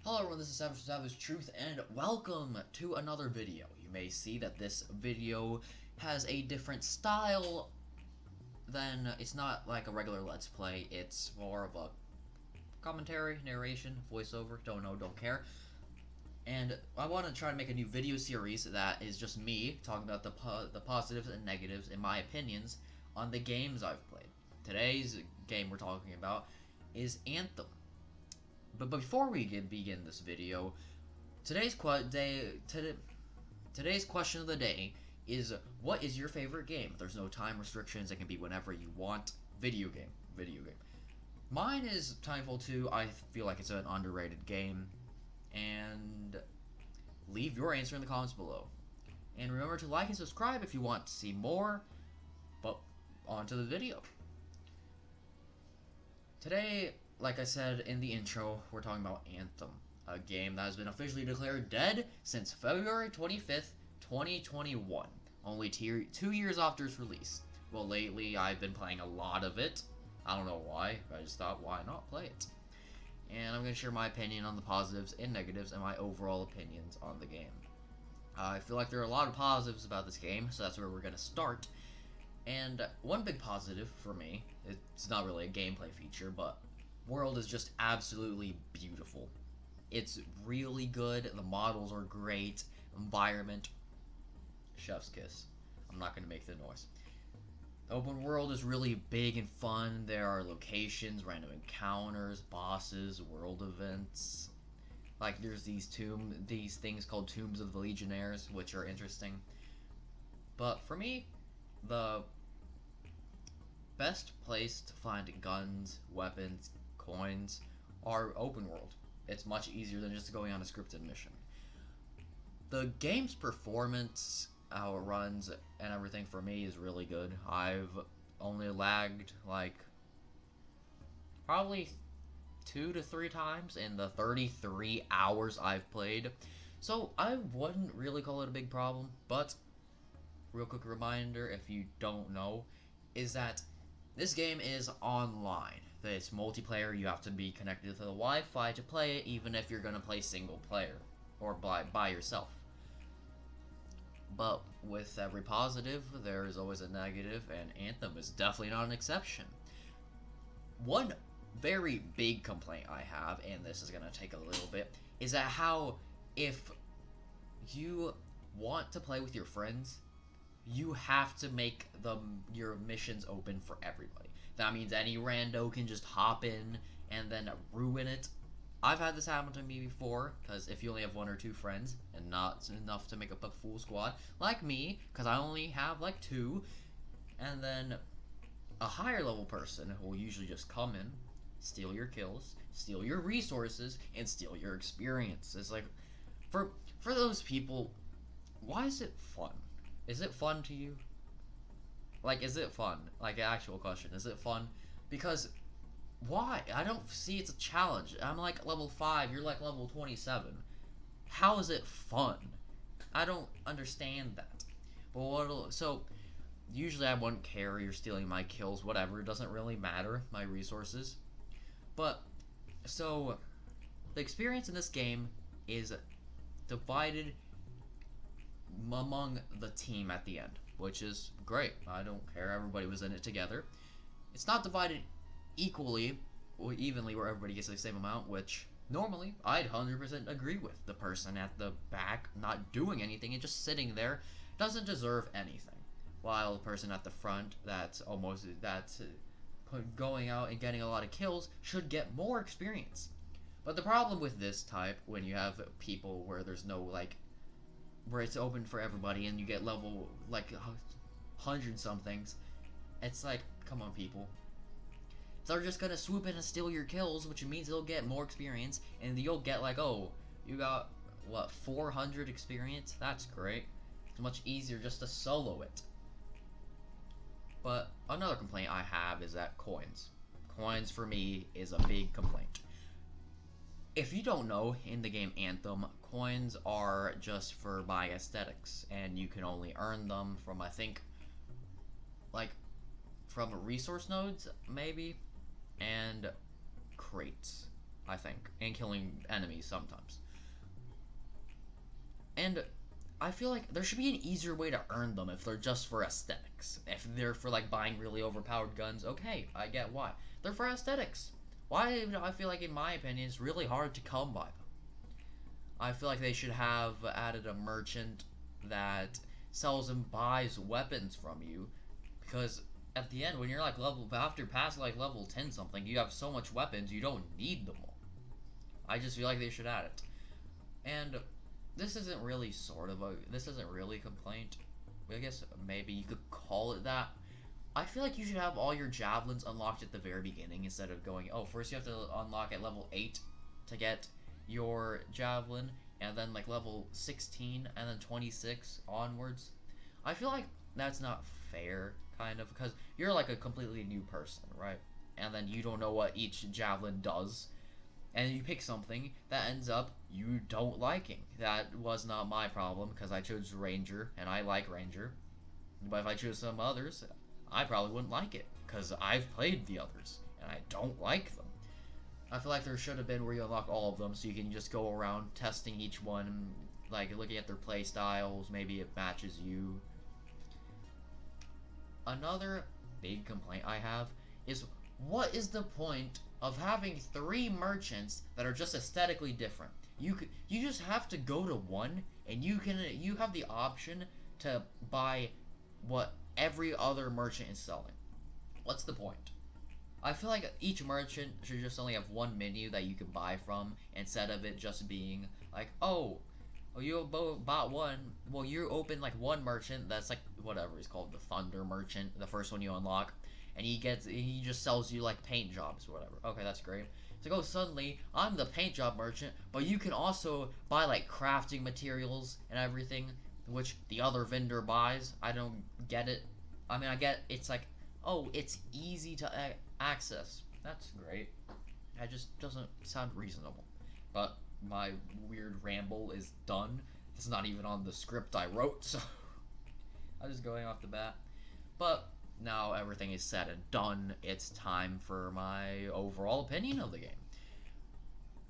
Hello everyone, this is Savage Truth, and welcome to another video. You may see that this video has a different style than, it's not like a regular Let's Play, it's more of a commentary, narration, voiceover, don't know, don't care. And I want to try to make a new video series that is just me talking about the positives and negatives and my opinions on the games I've played. Today's game we're talking about is Anthem. But before we begin this video, today's question of the day is, what is your favorite game? There's no time restrictions, it can be whenever you want. Video game. Mine is Timefall 2. I feel like it's an underrated game. And leave your answer in the comments below. And remember to like and subscribe if you want to see more. But on to the video. Today, like I said in the intro, we're talking about Anthem, a game that has been officially declared dead since February 25th, 2021, only 2 years after its release. Well, lately I've been playing a lot of it. I don't know why, but I just thought, why not play it? And I'm going to share my opinion on the positives and negatives and my overall opinions on the game. I feel like there are a lot of positives about this game, so that's where we're going to start. And one big positive for me, it's not really a gameplay feature, but world is just absolutely beautiful. It's really good, the models are great, environment, chef's kiss. I'm not going to make the noise. The open world is really big and fun. There are locations, random encounters, bosses, world events. Like there's these things called Tombs of the Legionnaires, which are interesting. But for me, the best place to find guns, weapons, coins are open world. It's much easier than just going on a scripted mission. The game's performance, how it runs, and everything for me is really good. I've only lagged like probably 2 to 3 times in the 33 hours I've played, so I wouldn't really call it a big problem. But real quick reminder, if you don't know, is that this game is online. It's multiplayer. You have to be connected to the Wi-Fi to play it, even if you're going to play single player or by yourself. But with every positive, there is always a negative, and Anthem is definitely not an exception. One very big complaint I have, and this is going to take a little bit, is that how if you want to play with your friends, you have to make your missions open for everybody. That means any rando can just hop in and then ruin it. I've had this happen to me before, because if you only have 1 or 2 friends, and not enough to make up a full squad, like me, because I only have like 2, and then a higher level person will usually just come in, steal your kills, steal your resources, and steal your experience. It's like, for those people, why is it fun? Is it fun to you? Like, is it fun? Like, an actual question. Is it fun? Because, why? I don't see it's a challenge. I'm like level 5, you're like level 27. How is it fun? I don't understand that. But so, usually I wouldn't care, you're stealing my kills, whatever. It doesn't really matter, my resources. But, so, the experience in this game is divided among the team at the end, which is great. I don't care, everybody was in it together. It's not divided equally or evenly where everybody gets the same amount, which normally I'd 100% agree with. The person at the back not doing anything and just sitting there doesn't deserve anything, while the person at the front that's going out and getting a lot of kills should get more experience. But the problem with this type, when you have people where there's no where it's open for everybody and you get level like 100 somethings, it's like, come on people. So they're just gonna swoop in and steal your kills, which means they'll get more experience, and you'll get like, oh, you got what, 400 experience? That's great. It's much easier just to solo it. But another complaint I have is that coins for me is a big complaint. If you don't know, in the game Anthem, coins are just for my aesthetics, and you can only earn them from, I think, like, from resource nodes, maybe, and crates. I think, and killing enemies sometimes. And I feel like there should be an easier way to earn them if they're just for aesthetics. If they're for like buying really overpowered guns, okay, I get why. They're for aesthetics. Why? I feel like, in my opinion, it's really hard to come by them. I feel like they should have added a merchant that sells and buys weapons from you, because at the end, when you're like after past like level 10 something, you have so much weapons you don't need them all. I just feel like they should add it. And this isn't really a complaint. I guess maybe you could call it that. I feel like you should have all your javelins unlocked at the very beginning instead of going, oh, first you have to unlock at level 8 to get your javelin, and then like level 16 and then 26 onwards. I feel like that's not fair, kind of, because you're like a completely new person, right? And then you don't know what each javelin does, and you pick something that ends up you don't liking. That was not my problem, because I chose Ranger, and I like Ranger. But if I chose some others, I probably wouldn't like it, because I've played the others, and I don't like them. I feel like there should have been where you unlock all of them, so you can just go around testing each one, like looking at their play styles, maybe it matches you. Another big complaint I have is, what is the point of having 3 merchants that are just aesthetically different? You just have to go to one, and you have the option to buy what every other merchant is selling. What's the point? I feel like each merchant should just only have one menu that you can buy from, instead of it just being like, oh, you bought one. Well, you open like one merchant that's like whatever he's called, the Thunder Merchant, the first one you unlock, and he just sells you like paint jobs or whatever. Okay, that's great. It's like, oh, suddenly I'm the paint job merchant, but you can also buy like crafting materials and everything, which the other vendor buys. I don't get it. I mean, I get it's like, oh, it's easy to access. That's great. That just doesn't sound reasonable. But my weird ramble is done. It's not even on the script I wrote, so I'm just going off the bat. But now everything is said and done, it's time for my overall opinion of the game.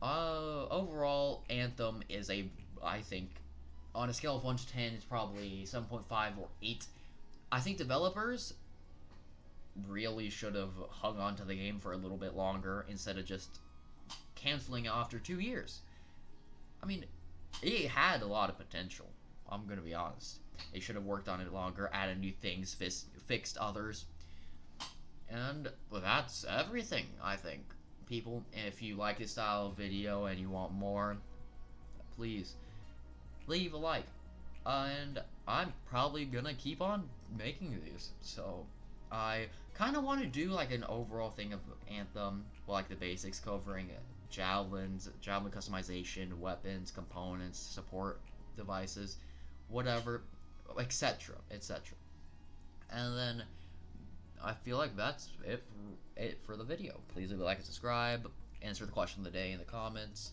Overall, Anthem is I think, on a scale of 1 to 10, it's probably 7.5 or 8. I think developers really should have hung on to the game for a little bit longer instead of just canceling it after 2 years. I mean, it had a lot of potential. I'm gonna be honest. They should have worked on it longer, added new things, fixed others. And that's everything, I think. People, if you like this style of video and you want more, please leave a like. And I'm probably gonna keep on making these. So I kind of want to do like an overall thing of Anthem, like the basics, covering javelins, javelin customization, weapons, components, support devices, whatever, etc., etc. And then I feel like that's it for the video. Please leave a like and subscribe. Answer the question of the day in the comments.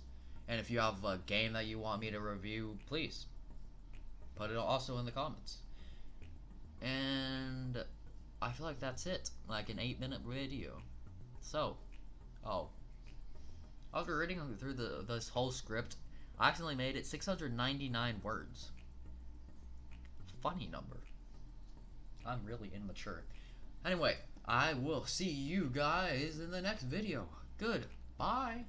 And if you have a game that you want me to review, please put it also in the comments. And I feel like that's it. Like an 8-minute video. So, after reading through this whole script, I accidentally made it 699 words. Funny number. I'm really immature. Anyway, I will see you guys in the next video. Goodbye.